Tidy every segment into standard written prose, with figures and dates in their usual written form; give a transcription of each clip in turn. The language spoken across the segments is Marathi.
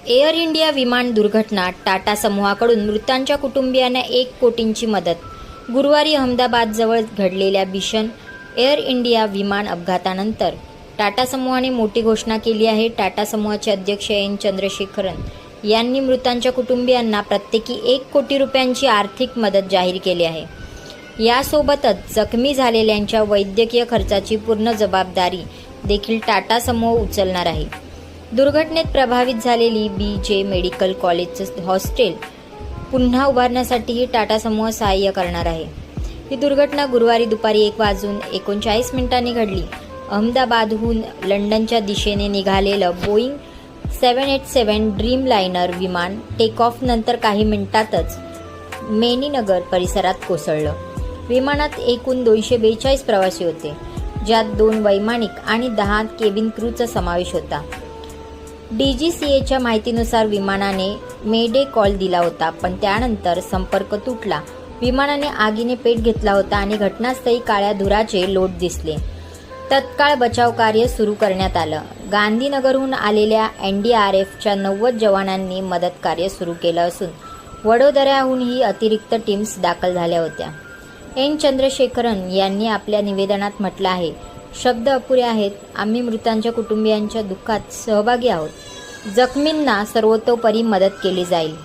एअर इंडिया विमान दुर्घटना, टाटा समूहाकडून मृतांच्या कुटुंबियांना 1 कोटींची मदत. गुरुवारी अहमदाबादजवळ घडलेल्या भीषण एअर इंडिया विमान अपघातानंतर टाटा समूहाने मोठी घोषणा केली आहे. टाटा समूहाचे अध्यक्ष एन चंद्रशेखरन यांनी मृतांच्या कुटुंबियांना प्रत्येकी 1 कोटी रुपयांची आर्थिक मदत जाहीर केली आहे. यासोबतच जखमी झालेल्यांच्या वैद्यकीय खर्चाची पूर्ण जबाबदारी देखील टाटा समूह उचलणार आहे. दुर्घटनेत प्रभावित झालेली BJ मेडिकल कॉलेजचं हॉस्टेल पुन्हा उभारण्यासाठीही टाटा समूह सहाय्य करणार आहे. ही दुर्घटना गुरुवारी दुपारी 1:39 घडली. अहमदाबादहून लंडनच्या दिशेने निघालेलं बोईंग 787 ड्रीमलायनर विमान टेक ऑफ नंतर काही मिनिटातच मेनीनगर परिसरात कोसळलं. विमानात एकूण 242 प्रवासी होते, ज्यात 2 वैमानिक आणि 10 केबिन क्रूचा समावेश होता. DGCAच्या माहितीनुसार विमानाने मेडे कॉल दिला होता, पण त्यानंतर संपर्क तुटला. विमानाने आगीने पेट घेतला होता आणि घटनास्थळी काळ्या धुराचे लोट दिसले. तत्काळ बचाव कार्य सुरू करण्यात आलं. गांधीनगरहून आलेल्या NDRFच्या 90 जवानांनी मदत कार्य सुरू केलं असून वडोदऱ्याहूनही अतिरिक्त टीम्स दाखल झाल्या होत्या. एन चंद्रशेखरन यांनी आपल्या निवेदनात म्हटलं आहे, शब्द अपुरे आहेत. आम्ही मृतांच्या कुटुंबियांच्या दुःखात सहभागी आहोत. जखमींना सर्वतोपरी मदत केली जाईल.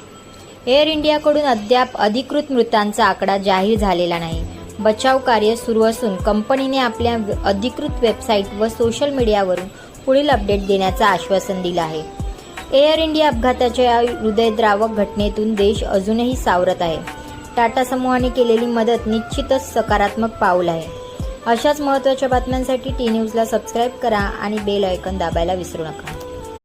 एअर इंडियाकडून अद्याप अधिकृत मृतांचा आकडा जाहीर झालेला नाही. बचाव कार्य सुरू असून कंपनीने आपल्या अधिकृत वेबसाईट व सोशल मीडियावरून पुढील अपडेट देण्याचं आश्वासन दिलं आहे. एअर इंडिया अपघाताच्या या हृदयद्रावक घटनेतून देश अजूनही सावरत आहे. टाटा समूहाने केलेली मदत निश्चितच सकारात्मक पाऊल आहे. अशाच महत्त्वाच्या बातम्यांसाठी टी न्यूजला सबस्क्राईब करा आणि बेल आयकॉन दाबायला विसरू नका.